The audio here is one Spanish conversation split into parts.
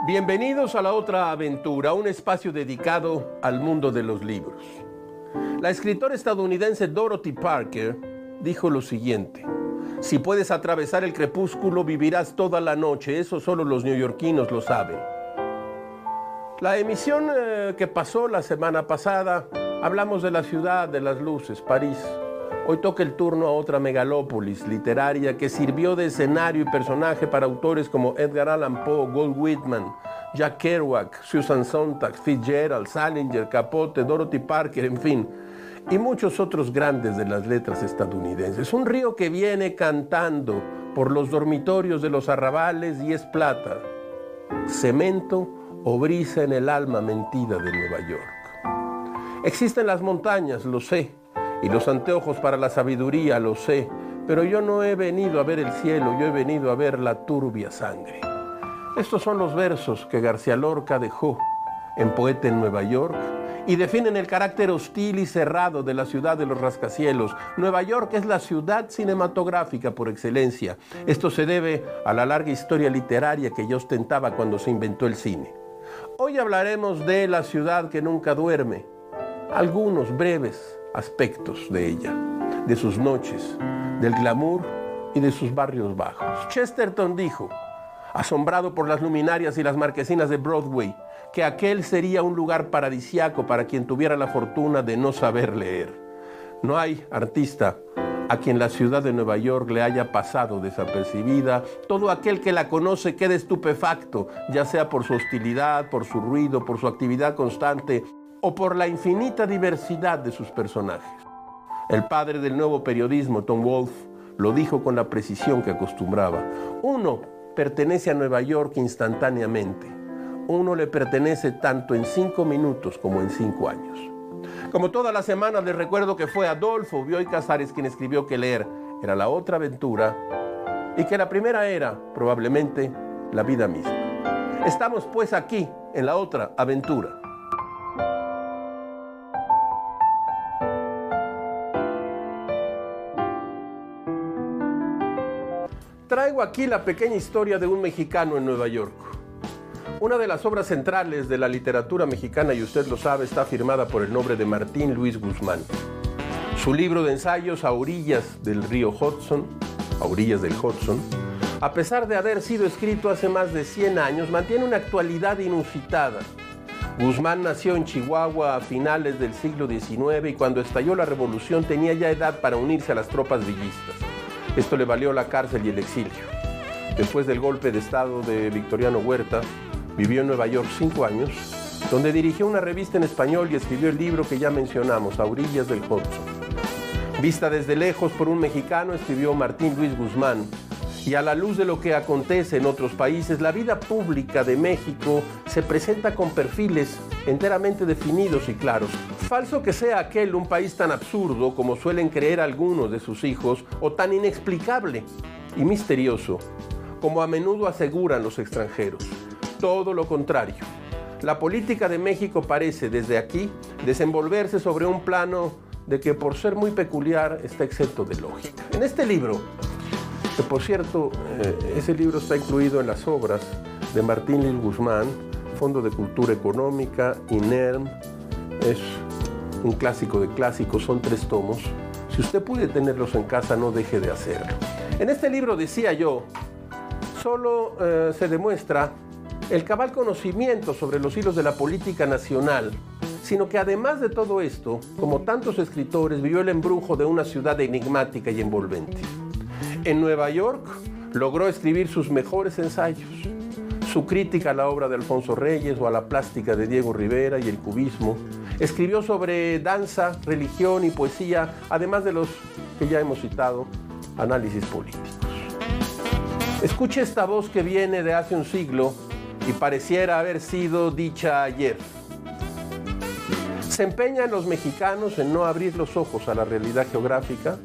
Bienvenidos a La Otra Aventura, un espacio dedicado al mundo de los libros. La escritora estadounidense Dorothy Parker dijo lo siguiente: si puedes atravesar el crepúsculo, vivirás toda la noche, eso solo los neoyorquinos lo saben. La emisión que pasó la semana pasada, hablamos de la ciudad de las luces, París. Hoy toca el turno a otra megalópolis literaria que sirvió de escenario y personaje para autores como Edgar Allan Poe, Walt Whitman, Jack Kerouac, Susan Sontag, Fitzgerald, Salinger, Capote, Dorothy Parker, en fin, y muchos otros grandes de las letras estadounidenses. Un río que viene cantando por los dormitorios de los arrabales y es plata, cemento o brisa en el alma mentida de Nueva York. Existen las montañas, lo sé, y los anteojos para la sabiduría, lo sé, pero yo no he venido a ver el cielo, yo he venido a ver la turbia sangre. Estos son los versos que García Lorca dejó en Poeta en Nueva York y definen el carácter hostil y cerrado de la ciudad de los rascacielos. Nueva York es la ciudad cinematográfica por excelencia. Esto se debe a la larga historia literaria que ya ostentaba cuando se inventó el cine. Hoy hablaremos de la ciudad que nunca duerme, algunos breves aspectos de ella, de sus noches, del glamour y de sus barrios bajos. Chesterton dijo, asombrado por las luminarias y las marquesinas de Broadway, que aquel sería un lugar paradisiaco para quien tuviera la fortuna de no saber leer. No hay artista a quien la ciudad de Nueva York le haya pasado desapercibida. Todo aquel que la conoce queda estupefacto, ya sea por su hostilidad, por su ruido, por su actividad constante, o por la infinita diversidad de sus personajes. El padre del nuevo periodismo, Tom Wolfe, lo dijo con la precisión que acostumbraba. Uno pertenece a Nueva York instantáneamente. Uno le pertenece tanto en 5 minutos como en 5 años. Como todas las semanas les recuerdo que fue Adolfo Bioy Casares quien escribió que leer era la otra aventura y que la primera era, probablemente, la vida misma. Estamos pues aquí, en la otra aventura. Traigo aquí la pequeña historia de un mexicano en Nueva York. Una de las obras centrales de la literatura mexicana, y usted lo sabe, está firmada por el nombre de Martín Luis Guzmán. Su libro de ensayos, A orillas del río Hudson, a orillas del Hudson, a pesar de haber sido escrito hace más de 100 años, mantiene una actualidad inusitada. Guzmán nació en Chihuahua a finales del siglo XIX y cuando estalló la revolución tenía ya edad para unirse a las tropas villistas. Esto le valió la cárcel y el exilio. Después del golpe de estado de Victoriano Huerta, vivió en Nueva York 5 años, donde dirigió una revista en español y escribió el libro que ya mencionamos, A orillas del Hudson. Vista desde lejos por un mexicano, escribió Martín Luis Guzmán, y a la luz de lo que acontece en otros países, la vida pública de México se presenta con perfiles enteramente definidos y claros. Falso que sea aquel un país tan absurdo como suelen creer algunos de sus hijos, o tan inexplicable y misterioso como a menudo aseguran los extranjeros. Todo lo contrario. La política de México parece, desde aquí, desenvolverse sobre un plano de que, por ser muy peculiar, está exento de lógica. En este libro, que por cierto, ese libro está incluido en las obras de Martín Luis Guzmán, Fondo de Cultura Económica, INERM, es un clásico de clásicos, son 3 tomos. Si usted puede tenerlos en casa, no deje de hacerlo. En este libro, decía yo, solo se demuestra el cabal conocimiento sobre los hilos de la política nacional, sino que además de todo esto, como tantos escritores, vivió el embrujo de una ciudad enigmática y envolvente. En Nueva York logró escribir sus mejores ensayos, su crítica a la obra de Alfonso Reyes o a la plástica de Diego Rivera y el cubismo. Escribió sobre danza, religión y poesía, además de los que ya hemos citado, análisis políticos. Escuche esta voz que viene de hace un siglo y pareciera haber sido dicha ayer. Se empeñan los mexicanos en no abrir los ojos a la realidad geográfica.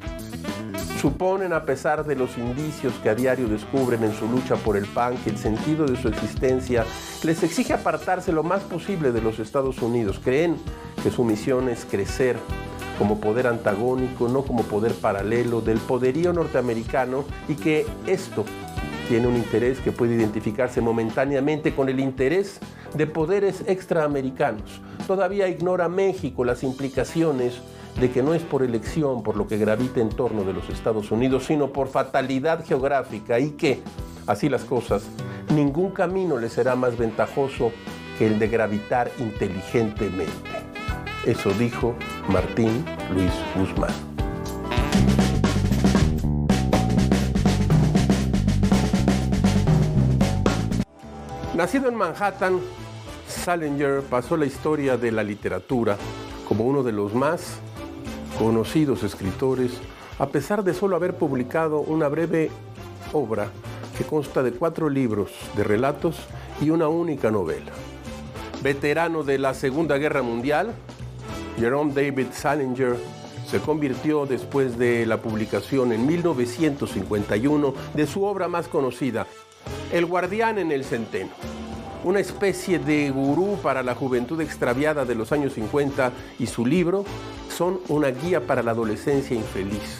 Suponen, a pesar de los indicios que a diario descubren en su lucha por el pan, que el sentido de su existencia les exige apartarse lo más posible de los Estados Unidos. Creen que su misión es crecer como poder antagónico, no como poder paralelo del poderío norteamericano, y que esto tiene un interés que puede identificarse momentáneamente con el interés de poderes extraamericanos. Todavía ignora México las implicaciones de que no es por elección por lo que gravita en torno de los Estados Unidos, sino por fatalidad geográfica, y que, así las cosas, ningún camino le será más ventajoso que el de gravitar inteligentemente. Eso dijo Martín Luis Guzmán. Nacido en Manhattan, Salinger pasó la historia de la literatura como uno de los más conocidos escritores, a pesar de solo haber publicado una breve obra que consta de 4 libros de relatos y una única novela. Veterano de la Segunda Guerra Mundial, Jerome David Salinger se convirtió, después de la publicación en 1951 de su obra más conocida, El guardián en el centeno, una especie de gurú para la juventud extraviada de los años 50, y su libro son una guía para la adolescencia infeliz.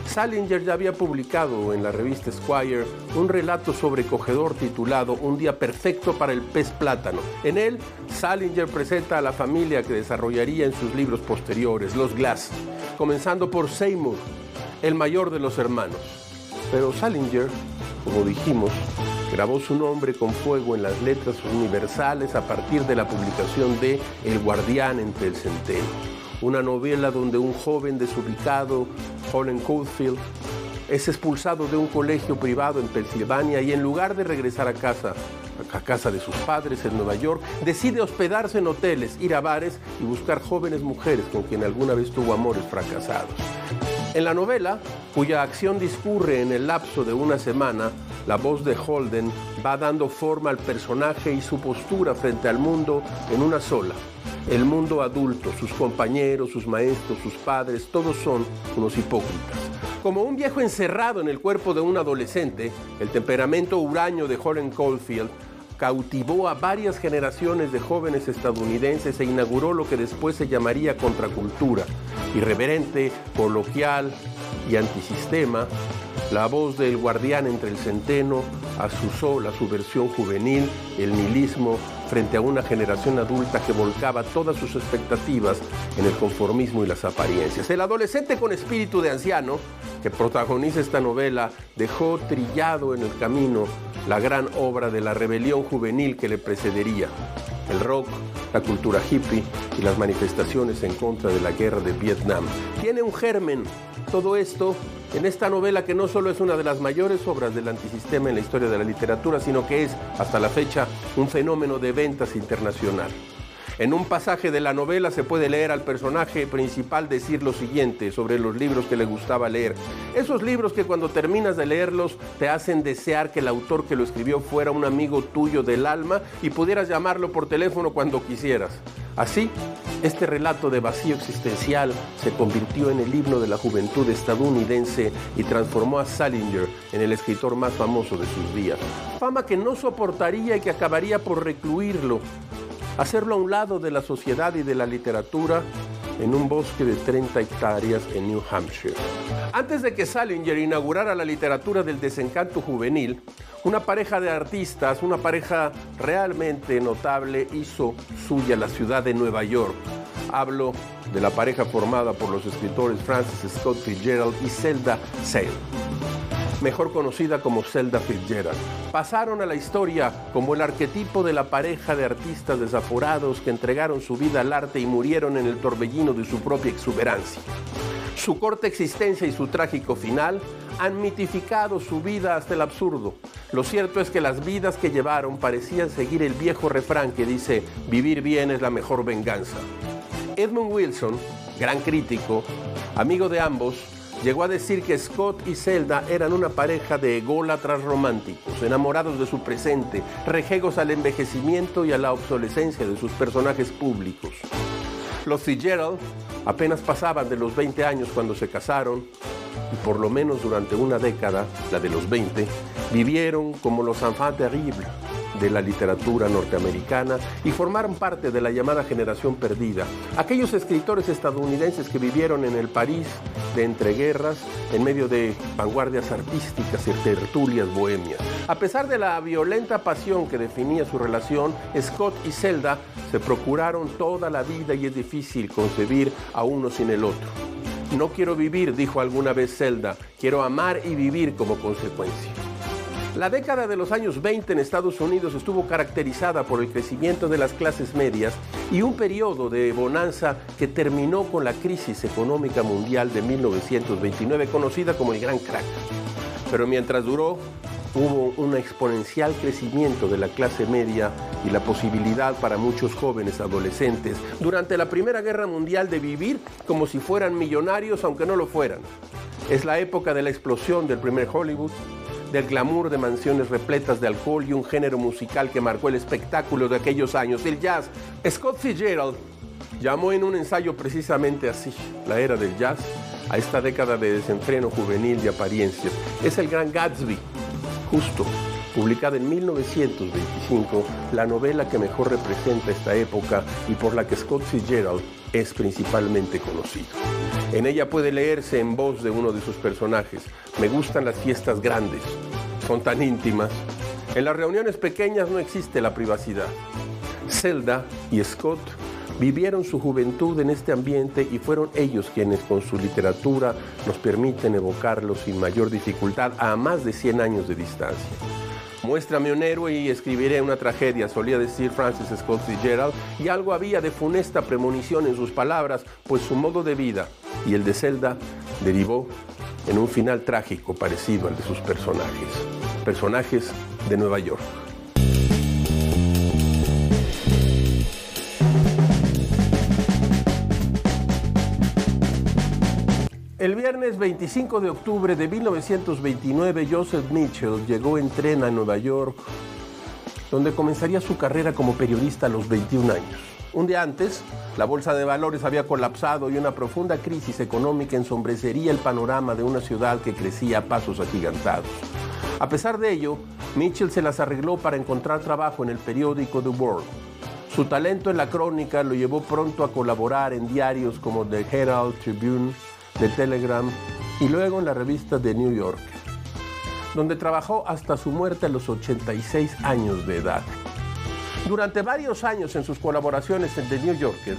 Salinger ya había publicado en la revista Esquire un relato sobrecogedor titulado Un día perfecto para el pez plátano. En él, Salinger presenta a la familia que desarrollaría en sus libros posteriores, los Glass, comenzando por Seymour, el mayor de los hermanos. Pero Salinger, como dijimos, grabó su nombre con fuego en las letras universales a partir de la publicación de El guardián entre el centeno, una novela donde un joven desubicado, Holden Caulfield, es expulsado de un colegio privado en Pensilvania y, en lugar de regresar a casa de sus padres en Nueva York, decide hospedarse en hoteles, ir a bares y buscar jóvenes mujeres con quien alguna vez tuvo amores fracasados. En la novela, cuya acción discurre en el lapso de una semana, la voz de Holden va dando forma al personaje y su postura frente al mundo en una sola. El mundo adulto, sus compañeros, sus maestros, sus padres, todos son unos hipócritas. Como un viejo encerrado en el cuerpo de un adolescente, el temperamento huraño de Holden Caulfield cautivó a varias generaciones de jóvenes estadounidenses e inauguró lo que después se llamaría contracultura. Irreverente, coloquial y antisistema, la voz del guardián entre el centeno azuzó la subversión juvenil, el nihilismo, frente a una generación adulta que volcaba todas sus expectativas en el conformismo y las apariencias. El adolescente con espíritu de anciano que protagoniza esta novela dejó trillado en el camino la gran obra de la rebelión juvenil que le precedería: el rock, la cultura hippie y las manifestaciones en contra de la guerra de Vietnam. Tiene un germen todo esto en esta novela, que no solo es una de las mayores obras del antisistema en la historia de la literatura, sino que es, hasta la fecha, un fenómeno de ventas internacional. En un pasaje de la novela se puede leer al personaje principal decir lo siguiente sobre los libros que le gustaba leer. Esos libros que cuando terminas de leerlos te hacen desear que el autor que lo escribió fuera un amigo tuyo del alma y pudieras llamarlo por teléfono cuando quisieras. Así, este relato de vacío existencial se convirtió en el himno de la juventud estadounidense y transformó a Salinger en el escritor más famoso de sus días. Fama que no soportaría y que acabaría por recluirlo, hacerlo a un lado de la sociedad y de la literatura en un bosque de 30 hectáreas en New Hampshire. Antes de que Salinger inaugurara la literatura del desencanto juvenil, una pareja de artistas, una pareja realmente notable, hizo suya la ciudad de Nueva York. Hablo de la pareja formada por los escritores Francis Scott Fitzgerald y Zelda Sale, mejor conocida como Zelda Fitzgerald. Pasaron a la historia como el arquetipo de la pareja de artistas desaforados que entregaron su vida al arte y murieron en el torbellino de su propia exuberancia. Su corta existencia y su trágico final han mitificado su vida hasta el absurdo. Lo cierto es que las vidas que llevaron parecían seguir el viejo refrán que dice: vivir bien es la mejor venganza. Edmund Wilson, gran crítico, amigo de ambos, llegó a decir que Scott y Zelda eran una pareja de ególatras románticos, enamorados de su presente, rejegos al envejecimiento y a la obsolescencia de sus personajes públicos. Los Fitzgerald apenas pasaban de los 20 años cuando se casaron, y por lo menos durante una década, la de los 20, vivieron como los enfants terribles de la literatura norteamericana y formaron parte de la llamada generación perdida. Aquellos escritores estadounidenses que vivieron en el París de entreguerras, en medio de vanguardias artísticas y tertulias bohemias. A pesar de la violenta pasión que definía su relación, Scott y Zelda se procuraron toda la vida y es difícil concebir a uno sin el otro. No quiero vivir, dijo alguna vez Zelda, quiero amar y vivir como consecuencia. La década de los años 20 en Estados Unidos estuvo caracterizada por el crecimiento de las clases medias y un periodo de bonanza que terminó con la crisis económica mundial de 1929, conocida como el Gran Crack. Pero mientras duró, hubo un exponencial crecimiento de la clase media y la posibilidad para muchos jóvenes adolescentes durante la Primera Guerra Mundial de vivir como si fueran millonarios aunque no lo fueran. Es la época de la explosión del primer Hollywood, del glamour de mansiones repletas de alcohol y un género musical que marcó el espectáculo de aquellos años, el jazz. Scott Fitzgerald llamó en un ensayo precisamente así, la era del jazz, a esta década de desenfreno juvenil de apariencias. Es el Gran Gatsby, justo, publicada en 1925, la novela que mejor representa esta época y por la que Scott Fitzgerald es principalmente conocido. En ella puede leerse en voz de uno de sus personajes: me gustan las fiestas grandes, son tan íntimas. En las reuniones pequeñas no existe la privacidad. Zelda y Scott vivieron su juventud en este ambiente y fueron ellos quienes con su literatura nos permiten evocarlo sin mayor dificultad a más de 100 años de distancia. Muéstrame un héroe y escribiré una tragedia, solía decir Francis Scott Fitzgerald, y algo había de funesta premonición en sus palabras, pues su modo de vida y el de Zelda derivó en un final trágico parecido al de sus personajes de Nueva York. El viernes 25 de octubre de 1929, Joseph Mitchell llegó en tren a Nueva York, donde comenzaría su carrera como periodista a los 21 años. Un día antes, la bolsa de valores había colapsado y una profunda crisis económica ensombrecería el panorama de una ciudad que crecía a pasos agigantados. A pesar de ello, Mitchell se las arregló para encontrar trabajo en el periódico The World. Su talento en la crónica lo llevó pronto a colaborar en diarios como The Herald Tribune, The Telegram y luego en la revista The New Yorker, donde trabajó hasta su muerte a los 86 años de edad. Durante varios años en sus colaboraciones en The New Yorker,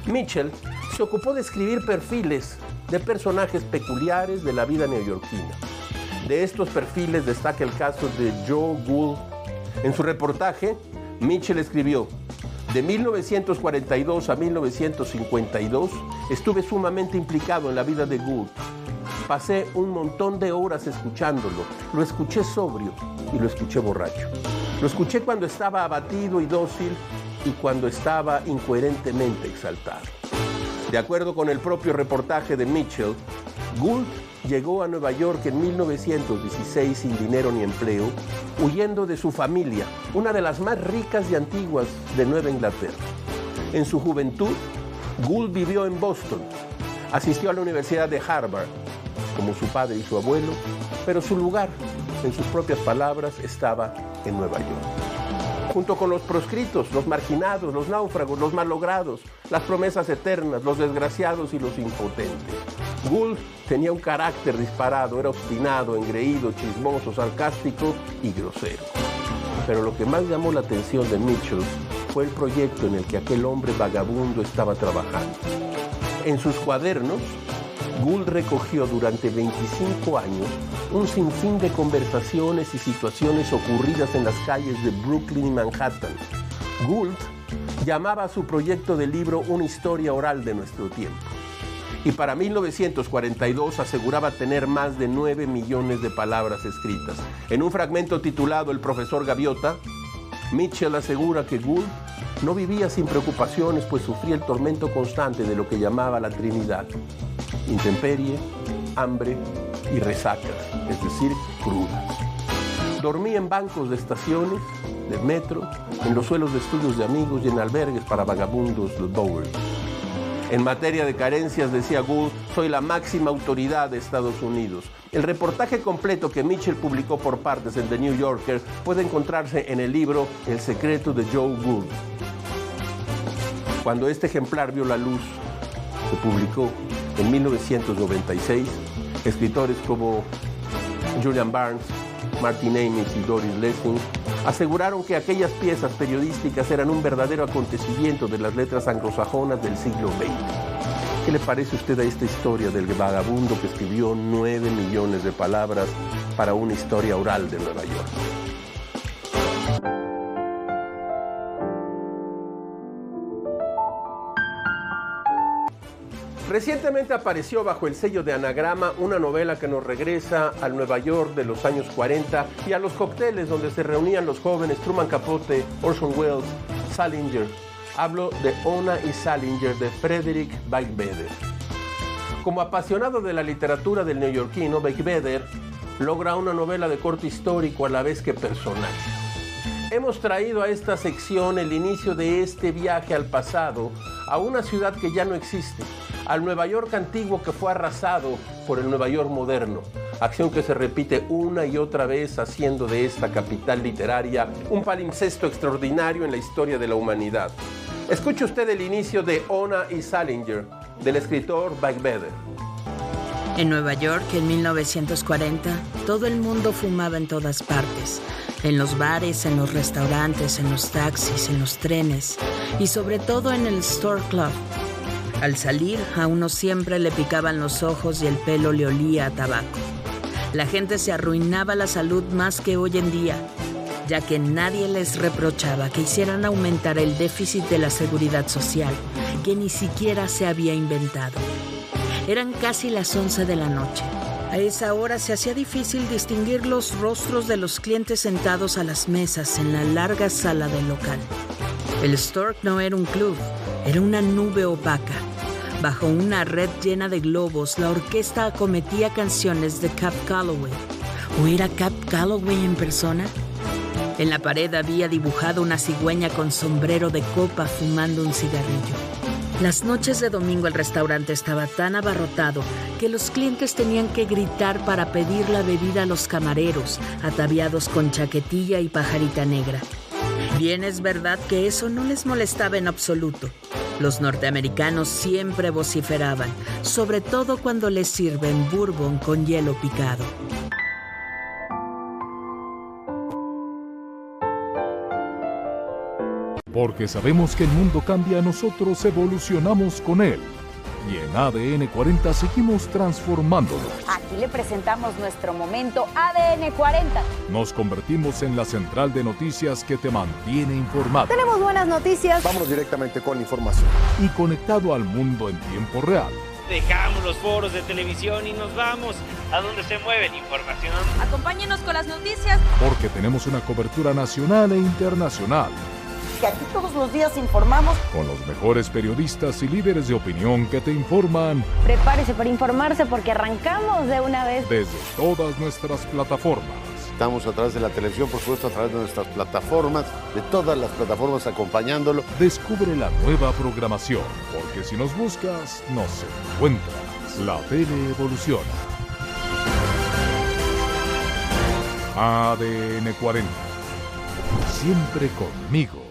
Mitchell se ocupó de escribir perfiles de personajes peculiares de la vida neoyorquina. De estos perfiles destaca el caso de Joe Gould. En su reportaje, Mitchell escribió: de 1942 a 1952 estuve sumamente implicado en la vida de Gould. Pasé un montón de horas escuchándolo. Lo escuché sobrio y lo escuché borracho. Lo escuché cuando estaba abatido y dócil y cuando estaba incoherentemente exaltado. De acuerdo con el propio reportaje de Mitchell, Gould llegó a Nueva York en 1916 sin dinero ni empleo, huyendo de su familia, una de las más ricas y antiguas de Nueva Inglaterra. En su juventud, Gould vivió en Boston, asistió a la Universidad de Harvard, como su padre y su abuelo, pero su lugar, en sus propias palabras, estaba en Nueva York. Junto con los proscritos, los marginados, los náufragos, los mallogrados, las promesas eternas, los desgraciados y los impotentes. Gould tenía un carácter disparado, era obstinado, engreído, chismoso, sarcástico y grosero. Pero lo que más llamó la atención de Mitchell fue el proyecto en el que aquel hombre vagabundo estaba trabajando. En sus cuadernos, Gould recogió durante 25 años un sinfín de conversaciones y situaciones ocurridas en las calles de Brooklyn y Manhattan. Gould llamaba a su proyecto de libro una historia oral de nuestro tiempo. Y para 1942 aseguraba tener más de 9 millones de palabras escritas. En un fragmento titulado El profesor Gaviota, Mitchell asegura que Gould no vivía sin preocupaciones, pues sufría el tormento constante de lo que llamaba la Trinidad: intemperie, hambre y resacas, es decir, crudas. Dormía en bancos de estaciones, de metro, en los suelos de estudios de amigos y en albergues para vagabundos, los Bowery. En materia de carencias, decía Gould, soy la máxima autoridad de Estados Unidos. El reportaje completo que Mitchell publicó por partes en The New Yorker puede encontrarse en el libro El secreto de Joe Gould. Cuando este ejemplar vio la luz, se publicó en 1996, escritores como Julian Barnes, Martin Amis y Doris Lessing aseguraron que aquellas piezas periodísticas eran un verdadero acontecimiento de las letras anglosajonas del siglo XX. ¿Qué le parece a usted a esta historia del vagabundo que escribió 9 millones de palabras para una historia oral de Nueva York? Recientemente apareció bajo el sello de Anagrama una novela que nos regresa al Nueva York de los años 40 y a los cócteles donde se reunían los jóvenes Truman Capote, Orson Welles, Salinger. Hablo de Ona y Salinger de Frederick Beigbeder. Como apasionado de la literatura del neoyorquino, Beigbeder logra una novela de corte histórico a la vez que personal. Hemos traído a esta sección el inicio de este viaje al pasado, a una ciudad que ya no existe, al Nueva York antiguo que fue arrasado por el Nueva York moderno, acción que se repite una y otra vez haciendo de esta capital literaria un palimpsesto extraordinario en la historia de la humanidad. Escuche usted el inicio de Ona y Salinger, del escritor Beigbeder. En Nueva York, en 1940, todo el mundo fumaba en todas partes. En los bares, en los restaurantes, en los taxis, en los trenes y sobre todo en el Store Club. Al salir, a uno siempre le picaban los ojos y el pelo le olía a tabaco. La gente se arruinaba la salud más que hoy en día, ya que nadie les reprochaba que hicieran aumentar el déficit de la seguridad social, que ni siquiera se había inventado. Eran casi las 11 de la noche. A esa hora se hacía difícil distinguir los rostros de los clientes sentados a las mesas en la larga sala del local. El Stork no era un club, era una nube opaca. Bajo una red llena de globos, la orquesta acometía canciones de Cab Calloway. ¿O era Cab Calloway en persona? En la pared había dibujado una cigüeña con sombrero de copa fumando un cigarrillo. Las noches de domingo el restaurante estaba tan abarrotado que los clientes tenían que gritar para pedir la bebida a los camareros, ataviados con chaquetilla y pajarita negra. Bien es verdad que eso no les molestaba en absoluto. Los norteamericanos siempre vociferaban, sobre todo cuando les sirven bourbon con hielo picado. Porque sabemos que el mundo cambia, nosotros evolucionamos con él. Y en ADN 40 seguimos transformándolo. Aquí le presentamos nuestro momento ADN 40. Nos convertimos en la central de noticias que te mantiene informado. Tenemos buenas noticias. Vamos directamente con la información. Y conectado al mundo en tiempo real. Dejamos los foros de televisión y nos vamos a donde se mueve la información. Acompáñenos con las noticias. Porque tenemos una cobertura nacional e internacional. Que aquí todos los días informamos. Con los mejores periodistas y líderes de opinión que te informan. Prepárese para informarse porque arrancamos de una vez. Desde todas nuestras plataformas. Estamos a través de la televisión, por supuesto, a través de nuestras plataformas, de todas las plataformas acompañándolo. Descubre la nueva programación, porque si nos buscas, nos encuentras. La tele evoluciona. ADN 40. Siempre conmigo.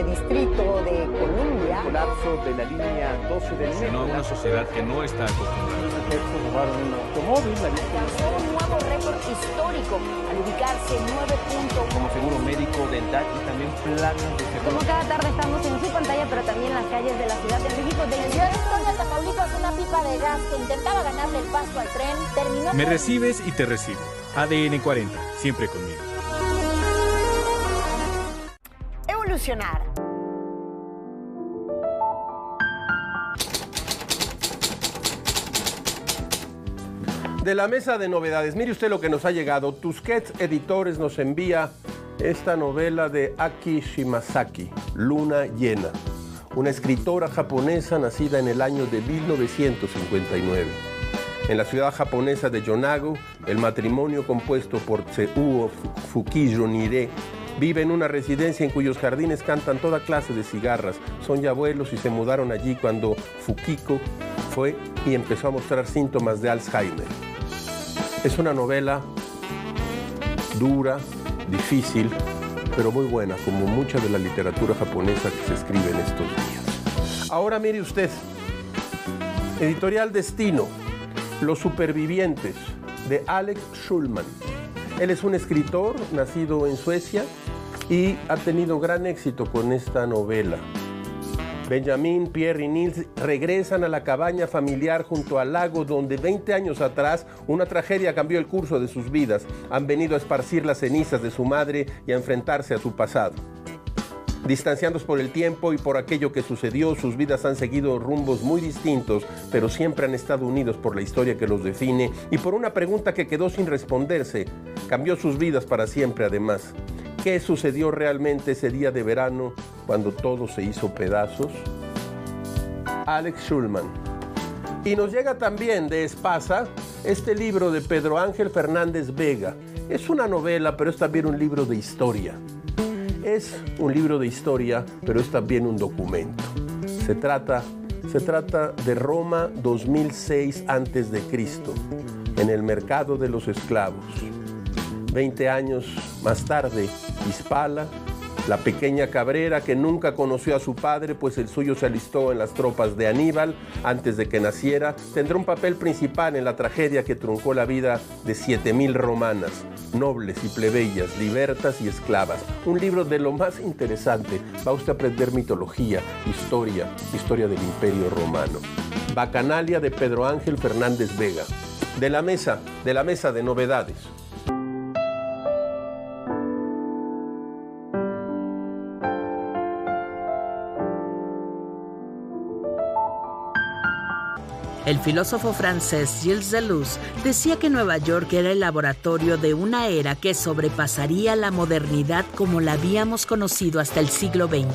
Distrito de Columbia. Colapso de la línea 12 del metro. Una sociedad que no está acostumbrada. Los efectos robaron un automóvil. Alcanzó un nuevo récord histórico al ubicarse 9.1. Como seguro médico, dental y también planes de seguro. Como cada tarde estamos en su pantalla, pero también en las calles de la Ciudad de México. De la ciudad de Tamaulipas, una pipa de gas que intentaba ganarle el paso al tren terminó. Me recibes y te recibo. ADN 40, siempre conmigo. Evolucionar. De la mesa de novedades, mire usted lo que nos ha llegado. Tusquets Editores nos envía esta novela de Aki Shimazaki, Luna Llena, una escritora japonesa nacida en el año de 1959. En la ciudad japonesa de Yonago, el matrimonio compuesto por Tsuo Fukiyo Nire Vive en una residencia en cuyos jardines cantan toda clase de cigarras. Son ya abuelos y se mudaron allí cuando Fukiko fue y empezó a mostrar síntomas de Alzheimer. Es una novela dura, difícil, pero muy buena, como mucha de la literatura japonesa que se escribe en estos días. Ahora mire usted, Editorial Destino, Los Supervivientes, de Alex Schulman. Él es un escritor nacido en Suecia y ha tenido gran éxito con esta novela. Benjamin, Pierre y Nils regresan a la cabaña familiar junto al lago donde 20 años atrás una tragedia cambió el curso de sus vidas. Han venido a esparcir las cenizas de su madre y a enfrentarse a su pasado. Distanciados por el tiempo y por aquello que sucedió, sus vidas han seguido rumbos muy distintos, pero siempre han estado unidos por la historia que los define y por una pregunta que quedó sin responderse. Cambió sus vidas para siempre, además. ¿Qué sucedió realmente ese día de verano cuando todo se hizo pedazos? Alex Schulman. Y nos llega también de Espasa este libro de Pedro Ángel Fernández Vega. Es una novela, pero es también un libro de historia. Es un libro de historia, pero es también un documento. Se trata de Roma 2006 a.C., en el mercado de los esclavos. 20 años más tarde, Hispala, la pequeña cabrera que nunca conoció a su padre, pues el suyo se alistó en las tropas de Aníbal antes de que naciera, tendrá un papel principal en la tragedia que truncó la vida de 7,000 romanas, nobles y plebeyas, libertas y esclavas. Un libro de lo más interesante. Va usted a aprender mitología, historia del Imperio Romano. Bacanalia, de Pedro Ángel Fernández Vega. De la mesa de novedades. El filósofo francés Gilles Deleuze decía que Nueva York era el laboratorio de una era que sobrepasaría la modernidad como la habíamos conocido hasta el siglo XX.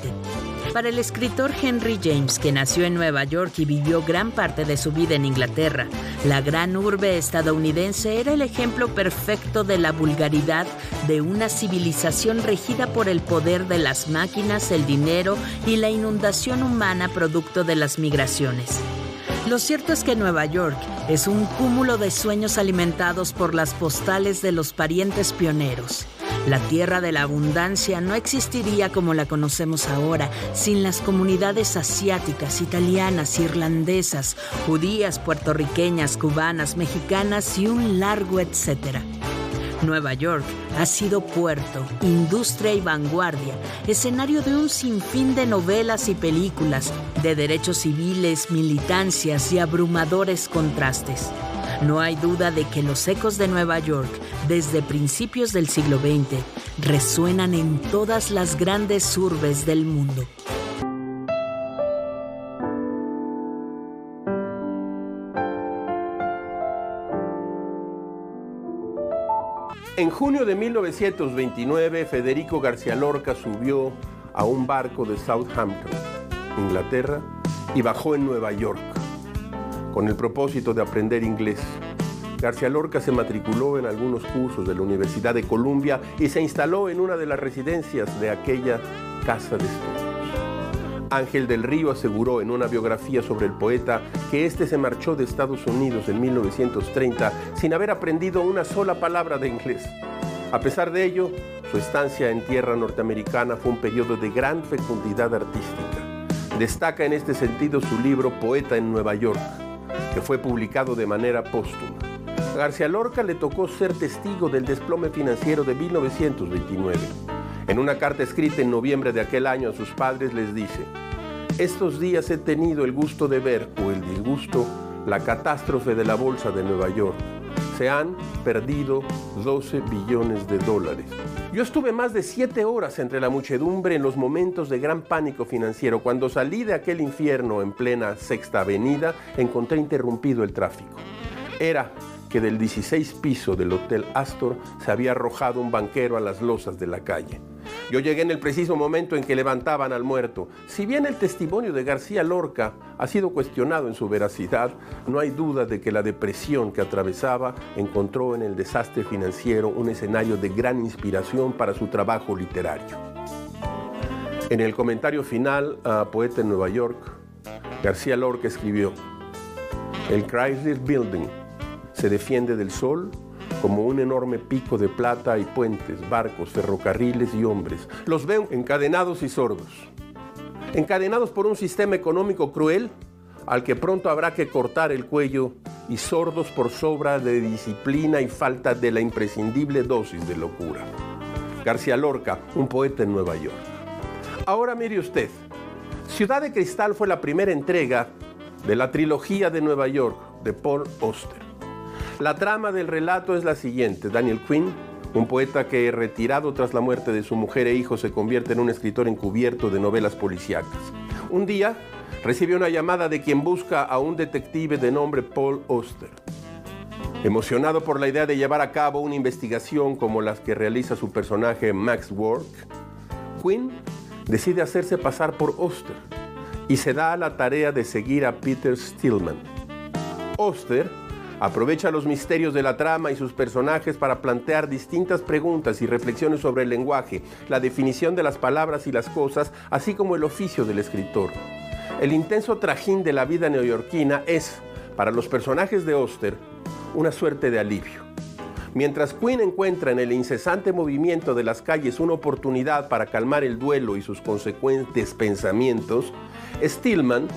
Para el escritor Henry James, que nació en Nueva York y vivió gran parte de su vida en Inglaterra, la gran urbe estadounidense era el ejemplo perfecto de la vulgaridad de una civilización regida por el poder de las máquinas, el dinero y la inundación humana producto de las migraciones. Lo cierto es que Nueva York es un cúmulo de sueños alimentados por las postales de los parientes pioneros. La tierra de la abundancia no existiría como la conocemos ahora sin las comunidades asiáticas, italianas, irlandesas, judías, puertorriqueñas, cubanas, mexicanas y un largo etcétera. Nueva York ha sido puerto, industria y vanguardia, escenario de un sinfín de novelas y películas, de derechos civiles, militancias y abrumadores contrastes. No hay duda de que los ecos de Nueva York, desde principios del siglo XX, resuenan en todas las grandes urbes del mundo. En junio de 1929, Federico García Lorca subió a un barco de Southampton, Inglaterra, y bajó en Nueva York, con el propósito de aprender inglés. García Lorca se matriculó en algunos cursos de la Universidad de Columbia y se instaló en una de las residencias de aquella casa de estudios. Ángel del Río aseguró en una biografía sobre el poeta que este se marchó de Estados Unidos en 1930 sin haber aprendido una sola palabra de inglés. A pesar de ello, su estancia en tierra norteamericana fue un periodo de gran fecundidad artística. Destaca en este sentido su libro Poeta en Nueva York, que fue publicado de manera póstuma. A García Lorca le tocó ser testigo del desplome financiero de 1929. En una carta escrita en noviembre de aquel año a sus padres les dice: estos días he tenido el gusto de ver, o el disgusto, la catástrofe de la bolsa de Nueva York. Se han perdido 12 billones de dólares. Yo estuve más de 7 horas entre la muchedumbre en los momentos de gran pánico financiero. Cuando salí de aquel infierno en plena Sexta Avenida, encontré interrumpido el tráfico. Era que del 16 piso del Hotel Astor se había arrojado un banquero a las losas de la calle. Yo llegué en el preciso momento en que levantaban al muerto. Si bien el testimonio de García Lorca ha sido cuestionado en su veracidad, no hay duda de que la depresión que atravesaba encontró en el desastre financiero un escenario de gran inspiración para su trabajo literario. En el comentario final a Poeta en Nueva York, García Lorca escribió: el Chrysler Building se defiende del sol como un enorme pico de plata y puentes, barcos, ferrocarriles y hombres. Los veo encadenados y sordos. Encadenados por un sistema económico cruel al que pronto habrá que cortar el cuello, y sordos por sobra de disciplina y falta de la imprescindible dosis de locura. García Lorca, un poeta en Nueva York. Ahora mire usted, Ciudad de Cristal fue la primera entrega de la trilogía de Nueva York de Paul Auster. La trama del relato es la siguiente. Daniel Quinn, un poeta que, retirado tras la muerte de su mujer e hijo, se convierte en un escritor encubierto de novelas policíacas. Un día recibe una llamada de quien busca a un detective de nombre Paul Auster. Emocionado por la idea de llevar a cabo una investigación como las que realiza su personaje Max Work, Quinn decide hacerse pasar por Auster y se da a la tarea de seguir a Peter Stillman. Auster aprovecha los misterios de la trama y sus personajes para plantear distintas preguntas y reflexiones sobre el lenguaje, la definición de las palabras y las cosas, así como el oficio del escritor. El intenso trajín de la vida neoyorquina es, para los personajes de Auster, una suerte de alivio. Mientras Quinn encuentra en el incesante movimiento de las calles una oportunidad para calmar el duelo y sus consecuentes pensamientos, Stillman,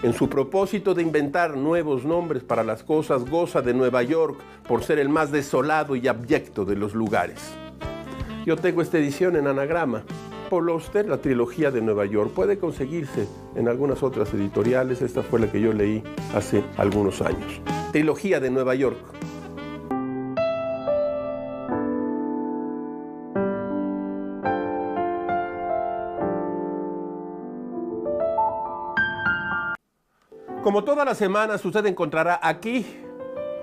en su propósito de inventar nuevos nombres para las cosas, goza de Nueva York por ser el más desolado y abyecto de los lugares. Yo tengo esta edición en anagrama. Paul Auster, la trilogía de Nueva York. Puede conseguirse en algunas otras editoriales. Esta fue la que yo leí hace algunos años. Trilogía de Nueva York. Como todas las semanas, usted encontrará aquí,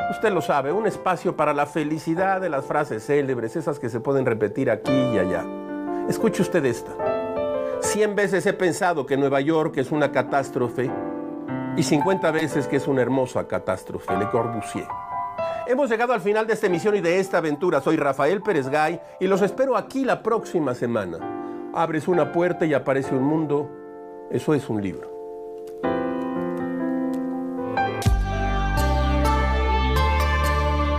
usted lo sabe, un espacio para la felicidad de las frases célebres, esas que se pueden repetir aquí y allá. Escuche usted esta. 100 veces he pensado que Nueva York es una catástrofe y 50 veces que es una hermosa catástrofe. Le Corbusier. Hemos llegado al final de esta emisión y de esta aventura. Soy Rafael Pérez Gay y los espero aquí la próxima semana. Abres una puerta y aparece un mundo. Eso es un libro.